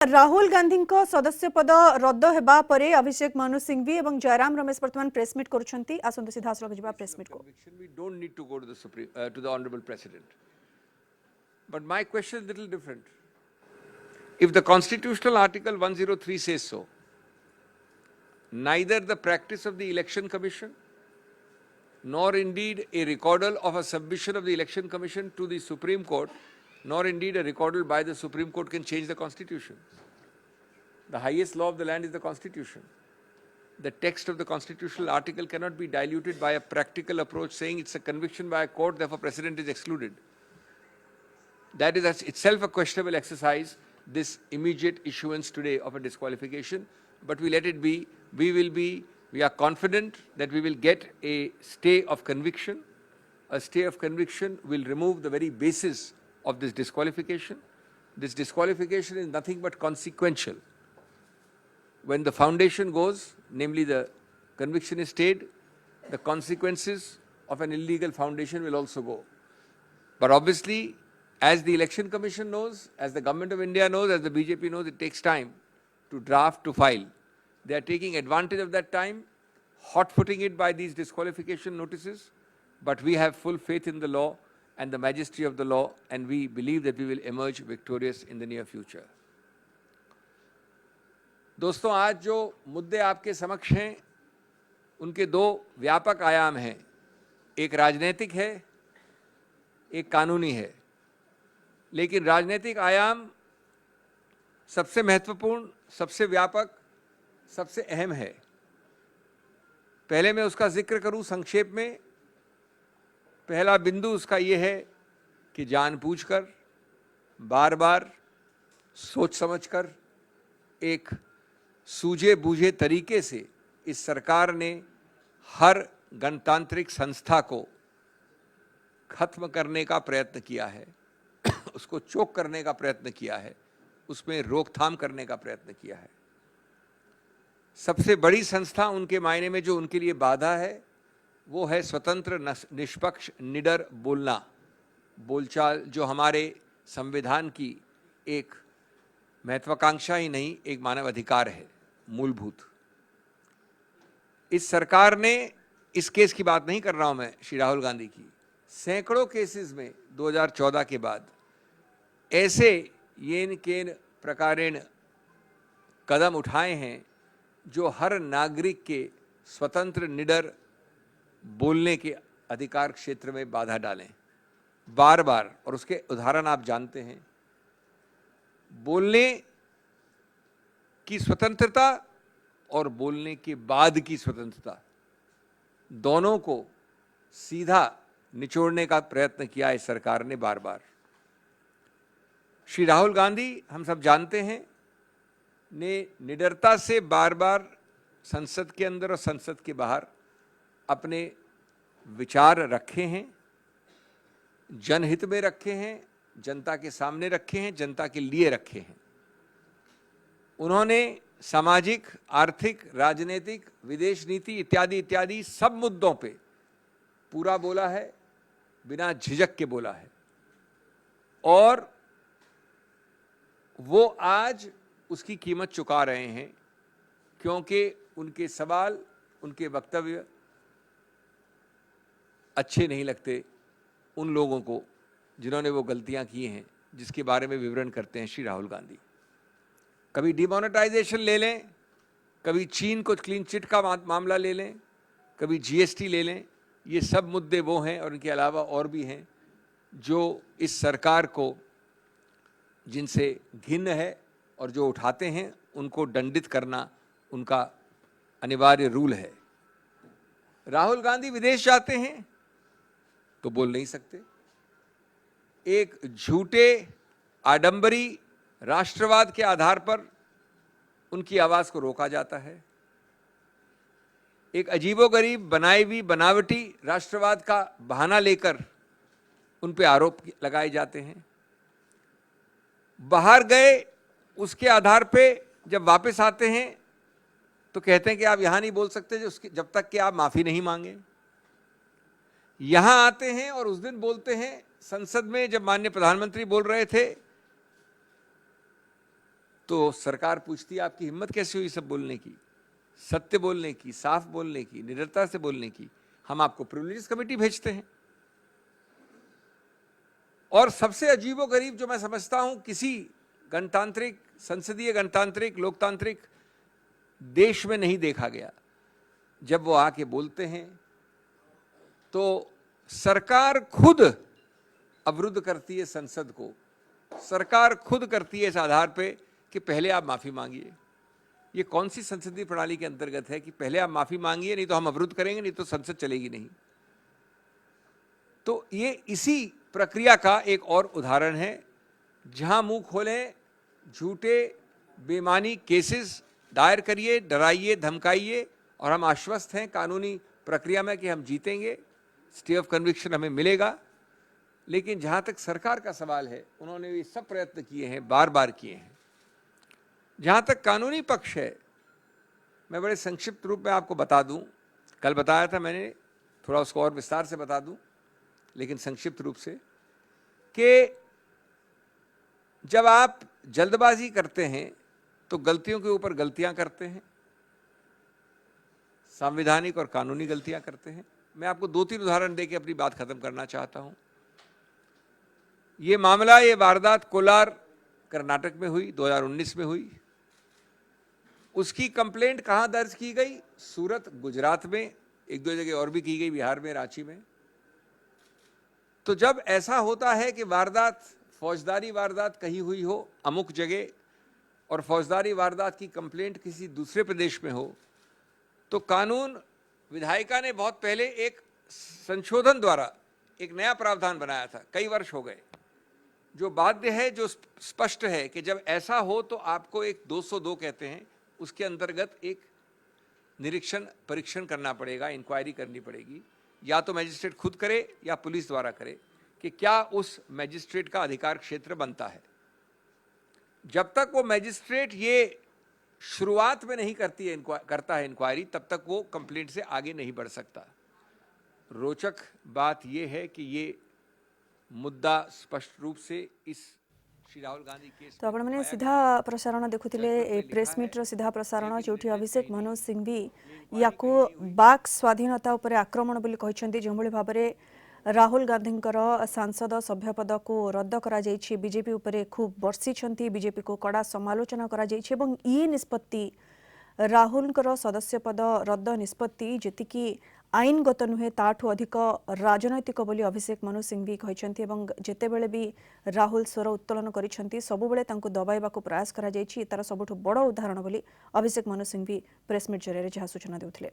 राहुल गांधी को सदस्य पद रद्द हेबा परे अभिषेक मनु सिंघवी एवं जयराम रमेश वर्तमान प्रेस मीट करुछंती आसंतु सीधा सलग जिबा प्रेस मीट को we don't need to go to the supreme to the honorable president, but my question is a little different. If the constitutional article 103 says so, neither the practice of the election commission nor indeed a recordal of a submission of the election commission to the Supreme Court, nor indeed a recordal by the Supreme Court can change the constitution. The highest law of the land is the constitution. The text of the constitutional article cannot be diluted by a practical approach saying it's a conviction by a court, therefore precedent is excluded. That is itself a questionable exercise, this immediate issuance today of a disqualification, but we let it be. We are confident that we will get a stay of conviction. A stay of conviction will remove the very basis of this disqualification. This disqualification is nothing but consequential. When the foundation goes, namely the conviction is stayed, the consequences of an illegal foundation will also go. But obviously, as the Election Commission knows, as the Government of India knows, as the BJP knows, it takes time to draft, to file. They are taking advantage of that time, hot-footing it by these disqualification notices, but we have full faith in the law and the majesty of the law, and we believe that we will emerge victorious in the near future. दोस्तों, आज जो मुद्दे आपके समक्ष हैं, उनके दो व्यापक आयाम हैं। एक राजनीतिक है, एक कानूनी है। लेकिन राजनीतिक आयाम सबसे महत्वपूर्ण, सबसे व्यापक, सबसे अहम है। पहले मैं उसका जिक्र करूं संक्षेप में। पहला बिंदु उसका ये है कि जानबूझकर, बार-बार, सोच समझकर, एक सूझे बूझे तरीके से इस सरकार ने हर गणतांत्रिक संस्था को खत्म करने का प्रयत्न किया है, उसको चोक करने का प्रयत्न किया है, उसमें रोकथाम करने का प्रयत्न किया है। सबसे बड़ी संस्था उनके मायने में जो उनके लिए बाधा है, वो है स्वतंत्र, निष्पक्ष, निडर बोलना, बोलचाल, जो हमारे संविधान की एक महत्वाकांक्षा ही नहीं, एक मानव अधिकार है, मूलभूत। इस सरकार ने, इस केस की बात नहीं कर रहा हूं मैं, श्री राहुल गांधी की, सैकड़ों केसेस में 2014 के बाद ऐसे येन केन प्रकारेण कदम उठाए हैं जो हर नागरिक के स्वतंत्र, निडर बोलने के अधिकार क्षेत्र में बाधा डालें, बार बार। और उसके उदाहरण आप जानते हैं। बोलने की स्वतंत्रता और बोलने के बाद की स्वतंत्रता, दोनों को सीधा निचोड़ने का प्रयत्न किया इस सरकार ने बार बार। श्री राहुल गांधी, हम सब जानते हैं, ने निडरता से बार बार संसद के अंदर और संसद के बाहर अपने विचार रखे हैं, जनहित में रखे हैं, जनता के सामने रखे हैं, जनता के लिए रखे हैं। उन्होंने सामाजिक, आर्थिक, राजनीतिक, विदेश नीति इत्यादि इत्यादि सब मुद्दों पे पूरा बोला है, बिना झिझक के बोला है। और वो आज उसकी कीमत चुका रहे हैं, क्योंकि उनके सवाल, उनके वक्तव्य अच्छे नहीं लगते उन लोगों को जिन्होंने वो गलतियां की हैं, जिसके बारे में विवरण करते हैं श्री राहुल गांधी। कभी डिमोनेटाइजेशन ले लें, कभी चीन को क्लीन चिट का मामला ले लें, कभी जीएसटी ले लें। ये सब मुद्दे वो हैं, और इनके अलावा और भी हैं, जो इस सरकार को, जिनसे घिन्न है और जो उठाते हैं, उनको दंडित करना उनका अनिवार्य रूल है। राहुल गांधी विदेश जाते हैं तो बोल नहीं सकते। एक झूठे, आडंबरी राष्ट्रवाद के आधार पर उनकी आवाज को रोका जाता है। एक अजीबोगरीब, बनाई हुई, बनावटी राष्ट्रवाद का बहाना लेकर उन पे आरोप लगाए जाते हैं। बाहर गए, उसके आधार पे जब वापस आते हैं तो कहते हैं कि आप यहां नहीं बोल सकते जब तक कि आप माफी नहीं मांगे। यहां आते हैं और उस दिन बोलते हैं संसद में, जब माननीय प्रधानमंत्री बोल रहे थे तो सरकार पूछती है आपकी हिम्मत कैसे हुई सब बोलने की, सत्य बोलने की, साफ बोलने की, निडरता से बोलने की। हम आपको प्रिविलेजेस कमेटी भेजते हैं। और सबसे अजीबोगरीब जो मैं समझता हूं, किसी गणतांत्रिक, संसदीय गणतांत्रिक, लोकतांत्रिक देश में नहीं देखा गया, जब वो आके बोलते हैं तो सरकार खुद अवरुद्ध करती है संसद को। सरकार खुद करती है इस आधार पे कि पहले आप माफी मांगिए। ये कौन सी संसदीय प्रणाली के अंतर्गत है कि पहले आप माफी मांगिए, नहीं तो हम अवरुद्ध करेंगे, नहीं तो संसद चलेगी नहीं। तो ये इसी प्रक्रिया का एक और उदाहरण है, जहां मुंह खोलें, झूठे बेमानी केसेस दायर करिए, डराइए, धमकाइए, और हम आश्वस्त हैं कानूनी प्रक्रिया में कि हम जीतेंगे, स्टे ऑफ कन्विक्शन हमें मिलेगा। लेकिन जहां तक सरकार का सवाल है, उन्होंने ये सब प्रयत्न किए हैं, बार बार किए हैं। जहां तक कानूनी पक्ष है, मैं बड़े संक्षिप्त रूप में आपको बता दूं, कल बताया था मैंने, थोड़ा उसको और विस्तार से बता दूं, लेकिन संक्षिप्त रूप से, कि जब आप जल्दबाजी करते हैं तो गलतियों के ऊपर गलतियां करते हैं, संवैधानिक और कानूनी गलतियां करते हैं। मैं आपको 2-3 उदाहरण देके अपनी बात खत्म करना चाहता हूं। ये मामला, ये वारदात कोलार कर्नाटक में हुई, 2019 में हुई। उसकी कंप्लेंट कहां दर्ज की गई? सूरत, गुजरात में, 1-2 जगह और भी की गई, बिहार में, रांची में। तो जब ऐसा होता है कि वारदात, फौजदारी वारदात कहीं हुई हो अमुक जगह, और फौजदारी वारदात की कंप्लेंट किसी दूसरे प्रदेश में हो, तो कानून विधायिका ने बहुत पहले एक संशोधन द्वारा एक नया प्रावधान बनाया था, कई वर्ष हो गए, जो बाध्य है, जो स्पष्ट है कि जब ऐसा हो तो आपको एक 202 कहते हैं, उसके अंतर्गत एक निरीक्षण परीक्षण करना पड़ेगा, इंक्वायरी करनी पड़ेगी, या तो मैजिस्ट्रेट खुद करे या पुलिस द्वारा करे, कि क्या उस मैजिस्ट्रेट का अधिकार क्षेत्र बनता है। जब तक वो मैजिस्ट्रेट ये शुरुआत में नहीं करता है इंक्वायरी, तब तक वो कंप्लेंट से आगे नहीं बढ़ सकता। रोचक बात ये है कि ये मुद्दा स्पष्ट रूप से इस श्री राहुल गांधी केस तो आपण मैंने सीधा प्रसारण देखुले, प्रेस मीटर सीधा प्रसारण, जो अभिषेक मनु सिंघवी या बाक स्वाधीनता उपर आक्रमण बोली कहते, जो भाव में राहुल गांधी सांसद सभ्यपद को रद्द करा जायछि, बीजेपी उपरे खूब बर्षिछंती, बीजेपी को कड़ा समालोचना करा जायछि, एवं ये निष्पत्ति राहुल सदस्य पद रद्द निष्पत्ति जेतिकी आईनगत नुहे ताठू अधिक राजनैतिक बोली अभिषेक मनु सिंघवी कहते, एवं जेतेबेले भी राहुल स्वर उत्तोलन करिसेंती, सबुबेले तांको दबाइबाकू प्रयास करा जायछि। तार सबुठु बड़ उदाहरण बोली अभिषेक मनु सिंघवी प्रेस मीट जरिए जहाँ सूचना देउथिले।